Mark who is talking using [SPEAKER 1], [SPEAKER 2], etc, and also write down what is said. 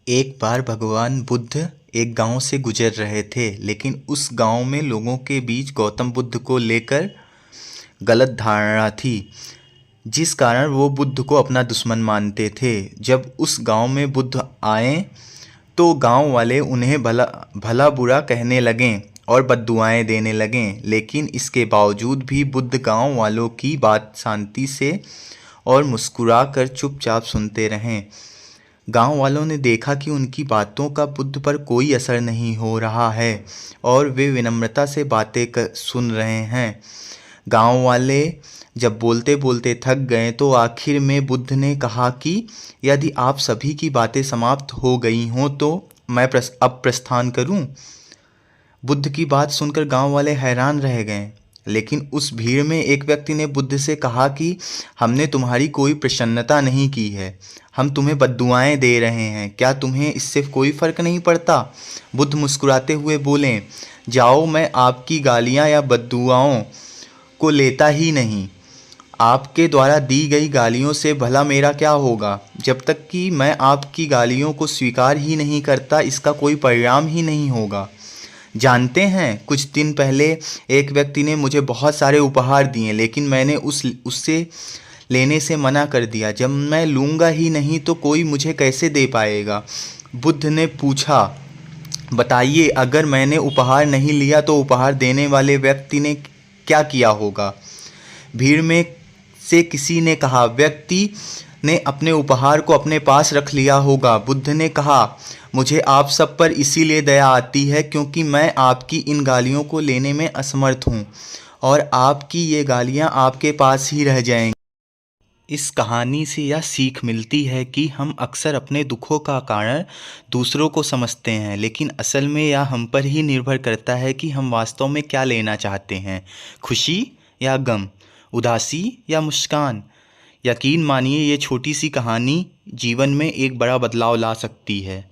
[SPEAKER 1] एक बार भगवान बुद्ध एक गांव से गुजर रहे थे, लेकिन उस गांव में लोगों के बीच गौतम बुद्ध को लेकर गलत धारणा थी, जिस कारण वो बुद्ध को अपना दुश्मन मानते थे। जब उस गांव में बुद्ध आए तो गांव वाले उन्हें भला भला बुरा कहने लगें और बद्दुआएं देने लगें, लेकिन इसके बावजूद भी बुद्ध गांव वालों की बात शांति से और मुस्कुरा कर चुपचाप सुनते रहें। गांव वालों ने देखा कि उनकी बातों का बुद्ध पर कोई असर नहीं हो रहा है और वे विनम्रता से बातें सुन रहे हैं। गांव वाले जब बोलते बोलते थक गए तो आखिर में बुद्ध ने कहा कि यदि आप सभी की बातें समाप्त हो गई हों तो मैं अब प्रस्थान करूं। बुद्ध की बात सुनकर गांव वाले हैरान रह गए, लेकिन उस भीड़ में एक व्यक्ति ने बुद्ध से कहा कि हमने तुम्हारी कोई प्रसन्नता नहीं की है, हम तुम्हें बद्दुआएं दे रहे हैं, क्या तुम्हें इससे कोई फर्क नहीं पड़ता? बुद्ध मुस्कुराते हुए बोले, जाओ, मैं आपकी गालियां या बद्दुआओं को लेता ही नहीं। आपके द्वारा दी गई गालियों से भला मेरा क्या होगा? जब तक कि मैं आपकी गालियों को स्वीकार ही नहीं करता, इसका कोई परिणाम ही नहीं होगा। जानते हैं, कुछ दिन पहले एक व्यक्ति ने मुझे बहुत सारे उपहार दिए, लेकिन मैंने उससे लेने से मना कर दिया। जब मैं लूँगा ही नहीं तो कोई मुझे कैसे दे पाएगा? बुद्ध ने पूछा, बताइए, अगर मैंने उपहार नहीं लिया तो उपहार देने वाले व्यक्ति ने क्या किया होगा? भीड़ में से किसी ने कहा, व्यक्ति ने अपने उपहार को अपने पास रख लिया होगा। बुद्ध ने कहा, मुझे आप सब पर इसीलिए दया आती है क्योंकि मैं आपकी इन गालियों को लेने में असमर्थ हूँ और आपकी ये गालियाँ आपके पास ही रह जाएंगी। इस कहानी से यह सीख मिलती है कि हम अक्सर अपने दुखों का कारण दूसरों को समझते हैं, लेकिन असल में यह हम पर ही निर्भर करता है कि हम वास्तव में क्या लेना चाहते हैं, खुशी या गम, उदासी या मुस्कान। यकीन मानिए, ये छोटी सी कहानी जीवन में एक बड़ा बदलाव ला सकती है।